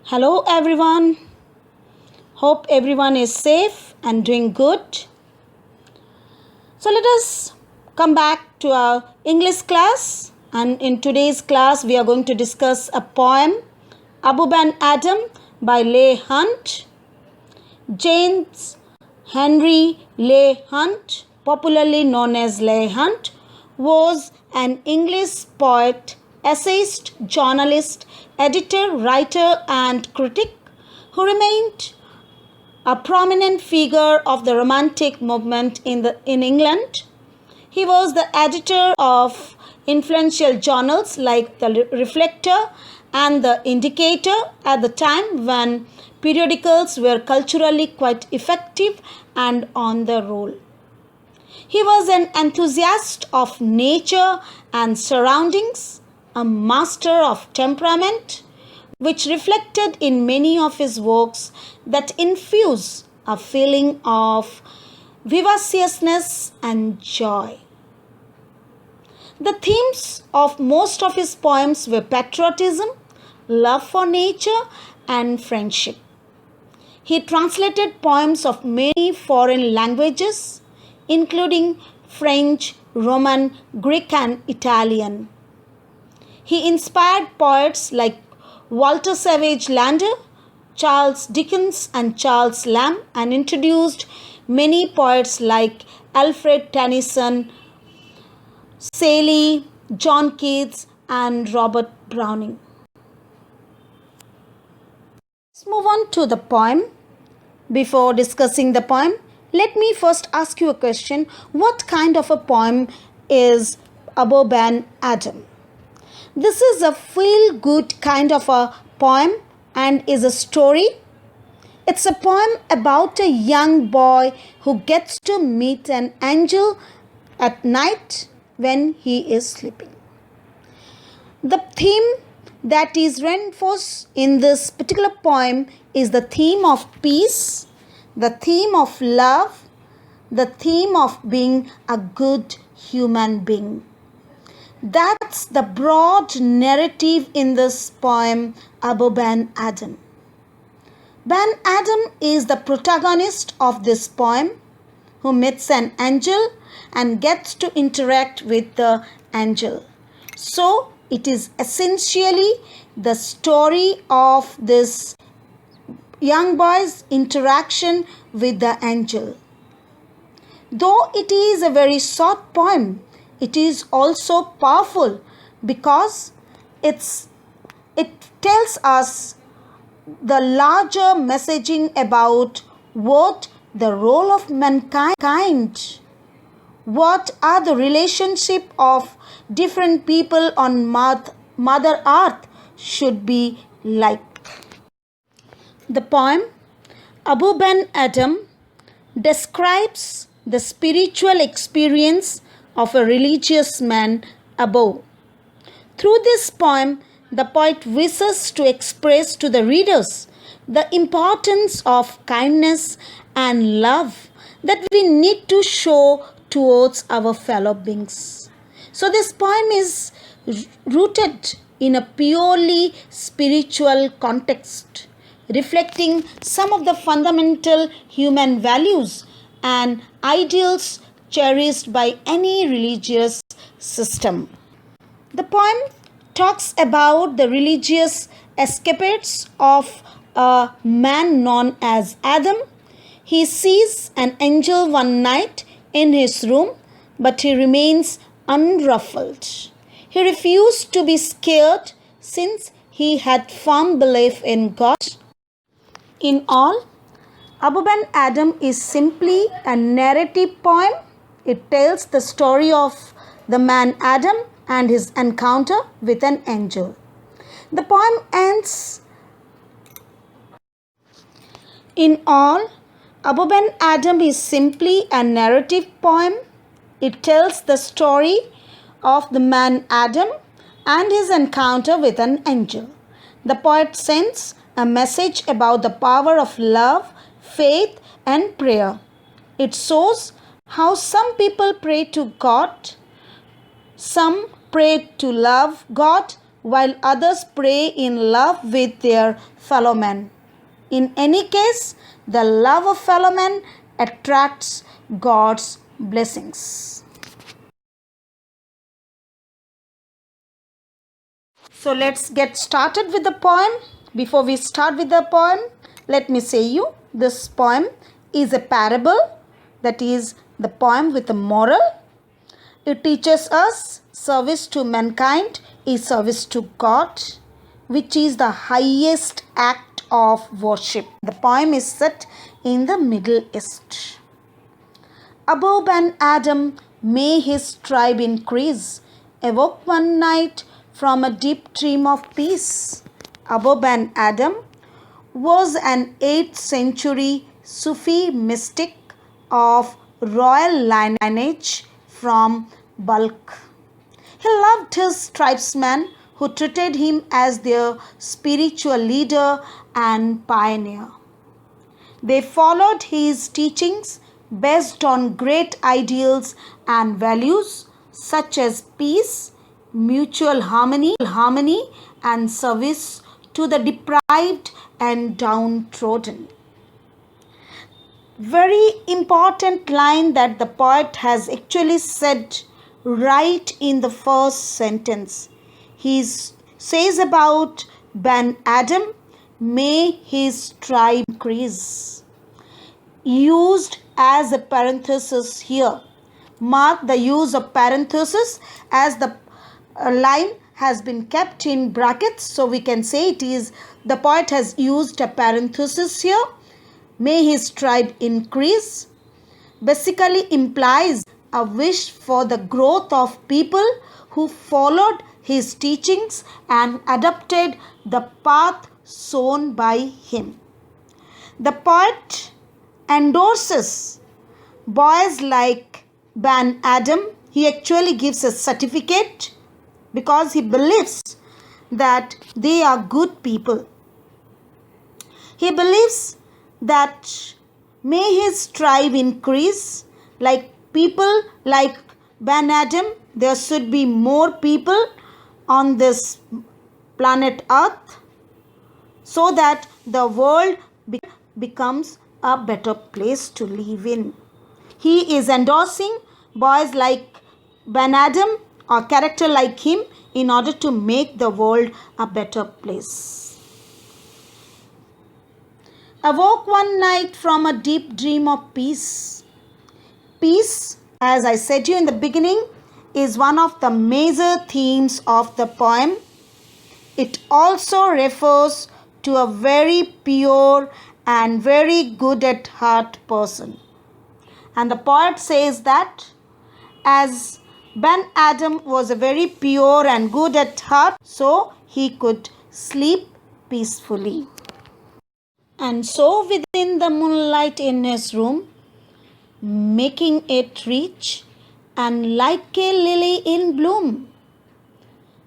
Hello everyone. Hope everyone is safe and doing good. So let us come back to our English class, and in today's class we are going to discuss a poem, Abou and Adhem by Leigh Hunt. James Henry Leigh Hunt, popularly known as Leigh Hunt, was an English poet, essayist, journalist, editor, writer, and critic who remained a prominent figure of the Romantic movement in England. He was the editor of influential journals like The Reflector and The Indicator at the time when periodicals were culturally quite effective and on the roll. He was an enthusiast of nature and surroundings, a master of temperament, which reflected in many of his works that infuse a feeling of vivaciousness and joy. The themes of most of his poems were patriotism, love for nature, and friendship. He translated poems of many foreign languages, including French, Roman, Greek, and Italian. He inspired poets like Walter Savage Landor, Charles Dickens, and Charles Lamb, and introduced many poets like Alfred Tennyson, Shelley, John Keats, and Robert Browning. Let's move on to the poem. Before discussing the poem, let me first ask you a question. What kind of a poem is Abou and Adhem? This is a feel-good kind of a poem and is a story. It's a poem about a young boy who gets to meet an angel at night when he is sleeping. The theme that is reinforced in this particular poem is the theme of peace, the theme of love, the theme of being a good human being. That's the broad narrative in this poem, Abou and Adhem. Ben Adhem is the protagonist of this poem who meets an angel and gets to interact with the angel. So, it is essentially the story of this young boy's interaction with the angel. Though it is a very short poem, it is also powerful because it tells us the larger messaging about what the role of mankind, what are the relationship of different people on Mother Earth should be like. The poem Abou and Adhem describes the spiritual experience of a religious man, Abou. Through this poem, the poet wishes to express to the readers the importance of kindness and love that we need to show towards our fellow beings. So this poem is rooted in a purely spiritual context, reflecting some of the fundamental human values and ideals cherished by any religious system. The poem talks about the religious escapades of a man known as Adhem. He sees an angel one night in his room, but he remains unruffled. He refused to be scared since he had firm belief in God. In all, Abou and Adhem is simply a narrative poem. It tells the story of the man Adhem and his encounter with an angel. The poem ends, in all, Abou and Adhem is simply a narrative poem. It tells the story of the man Adhem and his encounter with an angel. The poet sends a message about the power of love, faith, and prayer. It shows how some people pray to God, some pray to love God, while others pray in love with their fellow men. In any case, the love of fellow men attracts God's blessings. So let's get started with the poem. Before we start with the poem, let me say you this poem is a parable, that is the poem with a moral. It teaches us service to mankind is service to God, which is the highest act of worship. The poem is set in the Middle East. Abou and Adhem, may his tribe increase, awoke one night from a deep dream of peace. Abou and Adhem was an 8th century Sufi mystic of royal lineage from Balkh. He loved his tribesmen who treated him as their spiritual leader and pioneer. They followed his teachings based on great ideals and values such as peace, mutual harmony, and service to the deprived and downtrodden. Very important line that the poet has actually said right in the first sentence. He says about Ben Adhem, may his tribe increase. Used as a parenthesis here. Mark the use of parenthesis as the line has been kept in brackets. So we can say it is the poet has used a parenthesis here. May his tribe increase basically implies a wish for the growth of people who followed his teachings and adopted the path sown by him. The poet endorses boys like Ben Adhem. He actually gives a certificate because he believes that they are good people. He believes that may his tribe increase, like people like Ben Adhem. There should be more people on this planet Earth so that the world becomes a better place to live in. He is endorsing boys like Ben Adhem or character like him in order to make the world a better place. Awoke one night from a deep dream of peace. Peace, as I said to you in the beginning, is one of the major themes of the poem. It also refers to a very pure and very good at heart person. And the poet says that as Ben Adhem was a very pure and good at heart, so he could sleep peacefully. And so within the moonlight in his room, making it rich and like a lily in bloom.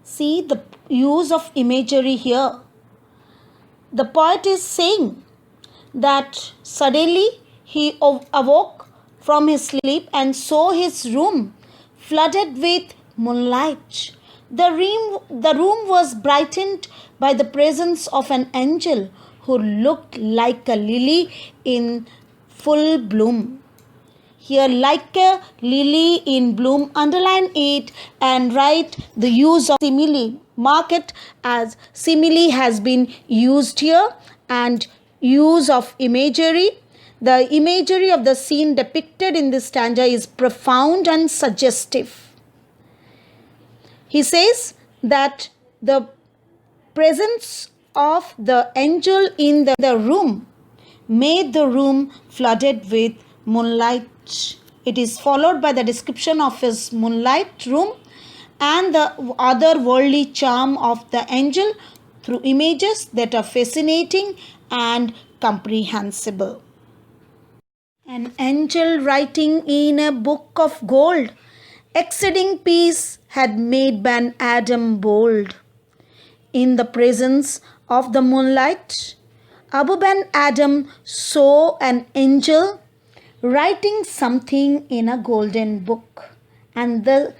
See the use of imagery here. The poet is saying that suddenly he awoke from his sleep and saw his room flooded with moonlight. The room was brightened by the presence of an angel who looked like a lily in full bloom. Here, like a lily in bloom, underline it and write the use of simile. Mark it as simile has been used here and use of imagery. The imagery of the scene depicted in this stanza is profound and suggestive. He says that the presence of the angel in the room made the room flooded with moonlight. It is followed by the description of his moonlight room and the otherworldly charm of the angel through images that are fascinating and comprehensible. An angel writing in a book of gold, exceeding peace, had made Ben Adhem bold. In the presence of the moonlight, Abou Ben Adhem saw an angel writing something in a golden book, and the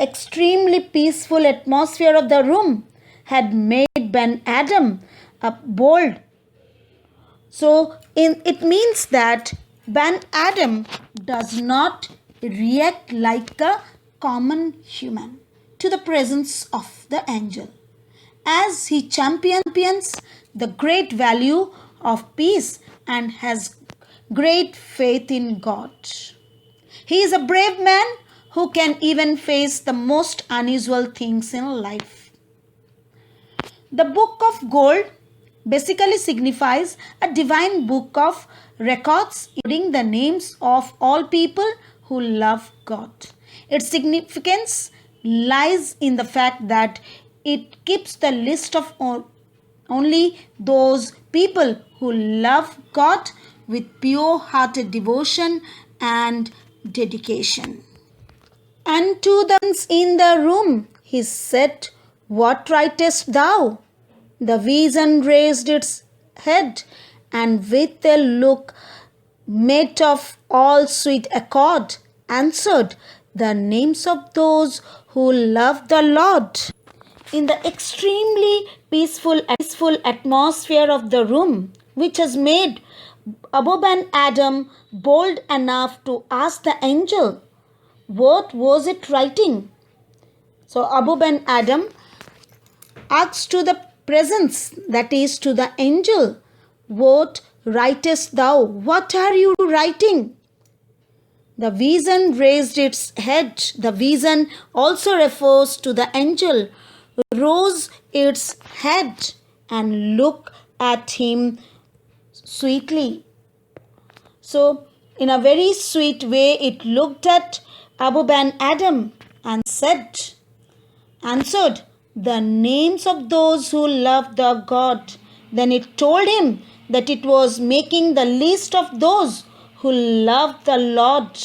extremely peaceful atmosphere of the room had made Ben Adam bold. So it means that Ben Adam does not react like a common human to the presence of the angel, as he champions the great value of peace and has great faith in God. He is a brave man who can even face the most unusual things in life. The book of gold basically signifies a divine book of records including the names of all people who love God. Its significance lies in the fact that it keeps the list of only those people who love God with pure-hearted devotion and dedication. And to the ones in the room, he said, "What writest thou?" The vision raised its head, and with a look made of all sweet accord, answered, "The names of those who love the Lord." In the extremely peaceful atmosphere of the room, which has made Abou Ben Adam bold enough to ask the angel, what was it writing? So Abou Ben Adam asked to the presence, that is to the angel, "What writest thou?" What are you writing? The vision raised its head. The vision also refers to the angel, rose its head and looked at him sweetly. So, in a very sweet way, it looked at Abou Ben Adam and answered, "The names of those who love the God." Then it told him that it was making the list of those who love the Lord.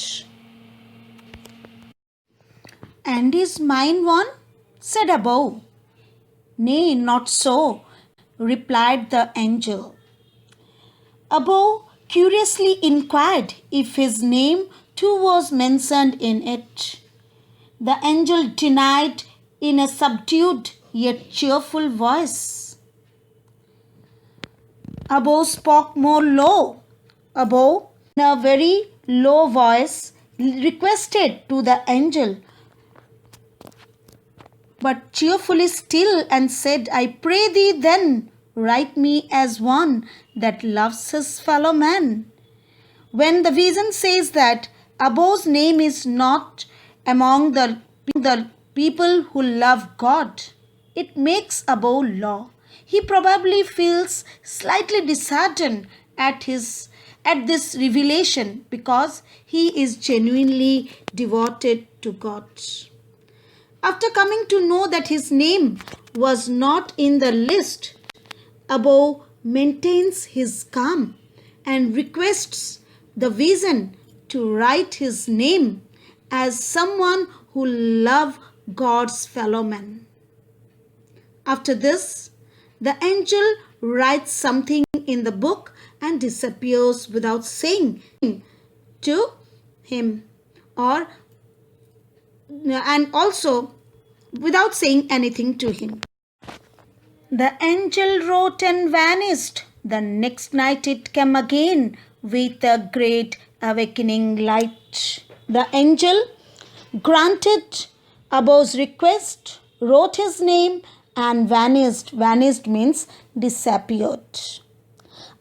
"And is mine one?" said Abou. "Nay, not so," replied the angel. Abou curiously inquired if his name too was mentioned in it. The angel denied in a subdued yet cheerful voice. Abou spoke more low. Abou, in a very low voice, requested to the angel, but cheerfully still, and said, "I pray thee then, write me as one that loves his fellow man." When the vision says that Abou's name is not among the people who love God, it makes Abou low. He probably feels slightly disheartened at this revelation because he is genuinely devoted to God. After coming to know that his name was not in the list, Abou maintains his calm and requests the vision to write his name as someone who loves God's fellow man. After this, the angel writes something in the book and disappears without saying to him and also without saying anything to him. The angel wrote and vanished. The next night it came again with a great awakening light. The angel granted Abou's request, wrote his name, and vanished. Vanished means disappeared.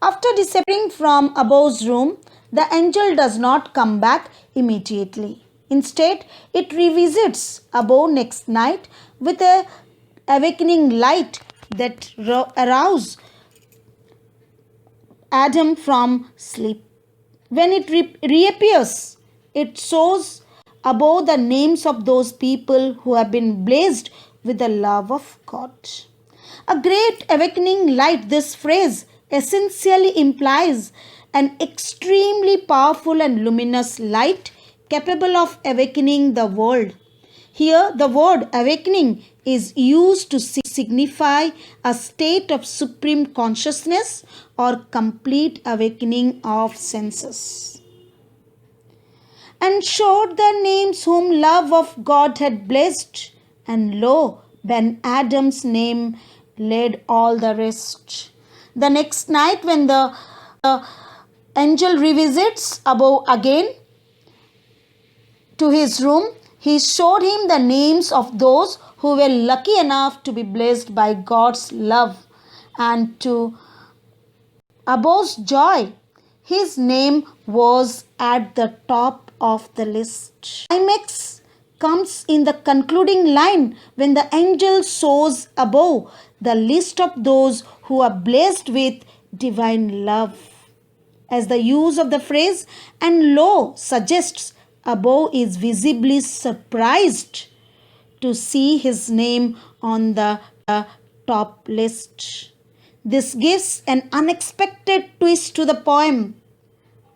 After disappearing from Abou's room, the angel does not come back immediately. Instead, it revisits Abou next night with a awakening light that arouses Adhem from sleep. When it reappears, it shows Abou the names of those people who have been blessed with the love of God. A great awakening light, this phrase essentially implies an extremely powerful and luminous light capable of awakening the world. Here, the word awakening is used to signify a state of supreme consciousness or complete awakening of senses. And showed the names whom love of God had blessed, and lo, Ben Adhem's name led all the rest. The next night, when the angel revisits Abou again to his room, he showed him the names of those who were lucky enough to be blessed by God's love. And to Abou's joy, his name was at the top of the list. Climax comes in the concluding line when the angel shows Abou the list of those who are blessed with divine love. As the use of the phrase "and lo" suggests, Abou is visibly surprised to see his name on the top list. This gives an unexpected twist to the poem,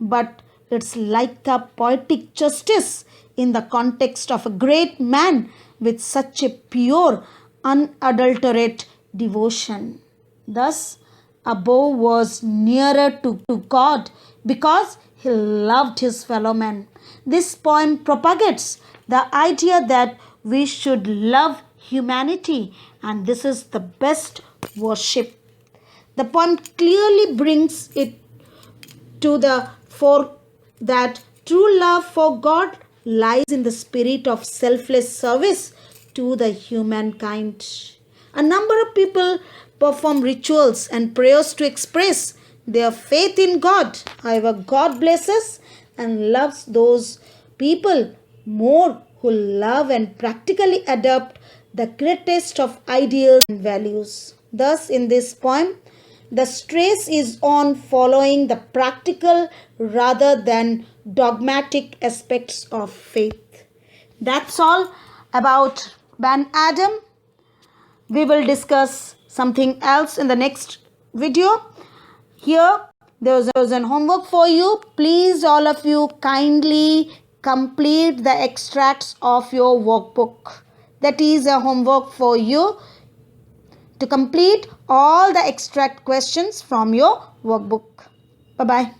but it's like a poetic justice in the context of a great man with such a pure, unadulterated devotion. Thus, Abou was nearer to God because he loved his fellow man. This poem propagates the idea that we should love humanity, and this is the best worship. The poem clearly brings it to the fore that true love for God lies in the spirit of selfless service to the humankind. A number of people perform rituals and prayers to express their faith in God. However, God blesses and loves those people more who love and practically adopt the greatest of ideals and values. Thus, in this poem, the stress is on following the practical rather than dogmatic aspects of faith. That's all about Ben Adhem. We will discuss something else in the next video. Here, there's an homework for you. Please, all of you, kindly complete the extracts of your workbook. That is a homework for you to complete all the extract questions from your workbook. Bye-bye.